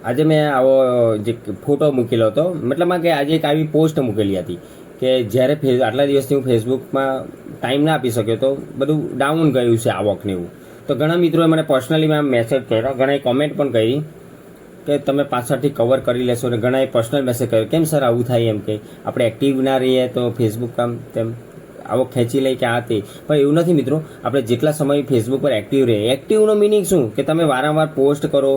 આજે મેં આવો જે ફોટો મૂકેલો હતો, મતલબમાં કે આજે એક આવી પોસ્ટ મૂકેલી હતી કે જ્યારે આટલા દિવસથી હું ફેસબુકમાં ટાઈમ ના આપી શક્યો તો બધું ડાઉન ગયું છે આવકને એવું. તો ઘણા મિત્રોએ મને પર્સનલી મેં મેસેજ કર્યો, ઘણાએ કોમેન્ટ પણ કરી કે તમે પાછળથી કવર કરી લેશો, અને ઘણાએ પર્સનલ મેસેજ કર્યો કેમ સર આવું થાય, એમ કે આપણે એક્ટિવ ના રહીએ તો ફેસબુક કામ તેમ આવક ખેંચી લે કે આ તે. પણ એવું નથી મિત્રો, આપણે જેટલા સમય ફેસબુક પર એક્ટિવ રહીએ, એક્ટિવનો મિનિંગ શું કે તમે વારંવાર પોસ્ટ કરો,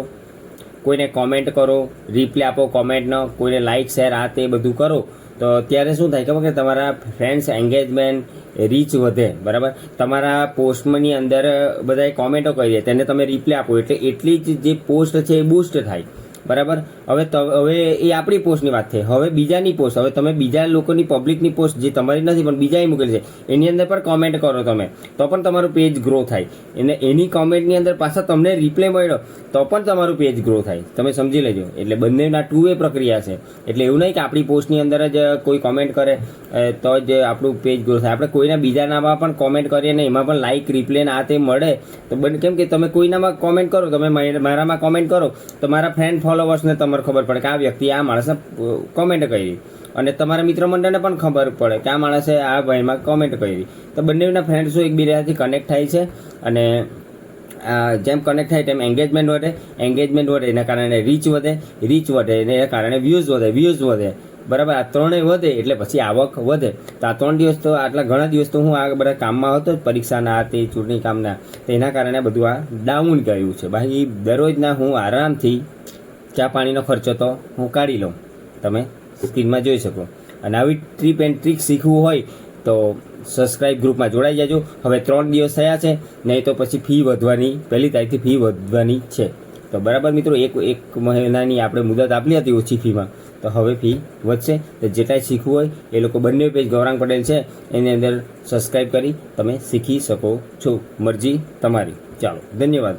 કોઈને કોમેન્ટ કરો, રિપ્લાય આપો કોમેન્ટનો, કોઈને લાઇક શેર આ તે બધું કરો, તો ત્યારે શું થાય ખબર કે તમારા ફ્રેન્ડ્સ એન્ગેજમેન્ટ રીચ વધે. બરાબર, તમારા પોસ્ટની અંદર બધાએ કોમેન્ટો કરી દે, તેને તમે રિપ્લાય આપો એટલે એટલી જ જે પોસ્ટ છે એ બૂસ્ટ થાય. બરાબર, હવે એ આપણી પોસ્ટની વાત થઈ. હવે બીજાની પોસ્ટ, હવે તમે બીજા લોકોની પબ્લિકની પોસ્ટ જે તમારી નથી પણ બીજાએ મૂકેલી છે એની અંદર પણ કોમેન્ટ કરો તમે, તો પણ તમારું પેજ ગ્રો થાય. અને એની કોમેન્ટની અંદર પાછા તમને રિપ્લાય મળ્યો તો પણ તમારું પેજ ગ્રો થાય. તમે સમજી લેજો. એટલે બંનેના ટુ વે પ્રક્રિયા છે. એટલે એવું નહીં કે આપણી પોસ્ટની અંદર જ કોઈ કોમેન્ટ કરે તો જ આપણું પેજ ગ્રો થાય. આપણે કોઈના બીજાનામાં પણ કોમેન્ટ કરીએ ને એમાં પણ લાઇક રિપ્લાય આ તે મળે તો કેમ કે તમે કોઈનામાં કોમેન્ટ કરો, તમે મારામાં કોમેન્ટ કરો તો મારા ફ્રેન્ડ ફોલોવર્સને તમારે ખબર પડે કે આ વ્યક્તિ આ માણસને કોમેન્ટ કરી, અને તમારા મિત્ર મંડળને પણ ખબર પડે કે આ માણસે આ ભાઈમાં કોમેન્ટ કરી. તો બંનેના ફ્રેન્ડ્સો એકબીજાથી કનેક્ટ થાય છે, અને જેમ કનેક્ટ થાય તેમ એન્ગેજમેન્ટ વધે, એના કારણે રીચ વધે, એના કારણે વ્યૂઝ વધે. બરાબર, આ ત્રણેય વધે એટલે પછી આવક વધે. તો આ 3 દિવસ તો આટલા ઘણા દિવસ તો હું આ બધા કામમાં હતો, પરીક્ષાના તે ચૂંટણી કામના, તો એના કારણે બધું આ ડાઉન ગયું છે. બાકી દરરોજના હું આરામથી ચા પાણીનો ખર્ચો તો હું કાઢી લઉં, તમે સ્ક્રીનમાં જોઈ શકો. અને આવી ટ્રીપ એન્ડ ટ્રીક શીખવું હોય તો સબસ્ક્રાઇબ ગ્રુપમાં જોડાઈ જજો. હવે 3 દિવસ થયા છે, નહીં તો પછી ફી વધવાની, 1લી તારીખથી ફી વધવાની છે. તો બરાબર મિત્રો, એક મહિનાની આપણે મુદત આપલી હતી ઓછી ફીમાં, તો હવે ફી વધશે. તો જેટલાય શીખવું હોય એ લોકો બંને પેજ ગૌરાંગ પટેલ છે એની અંદર સબસ્ક્રાઇબ કરી તમે શીખી શકો છો. મરજી તમારી. ચાલો, ધન્યવાદ.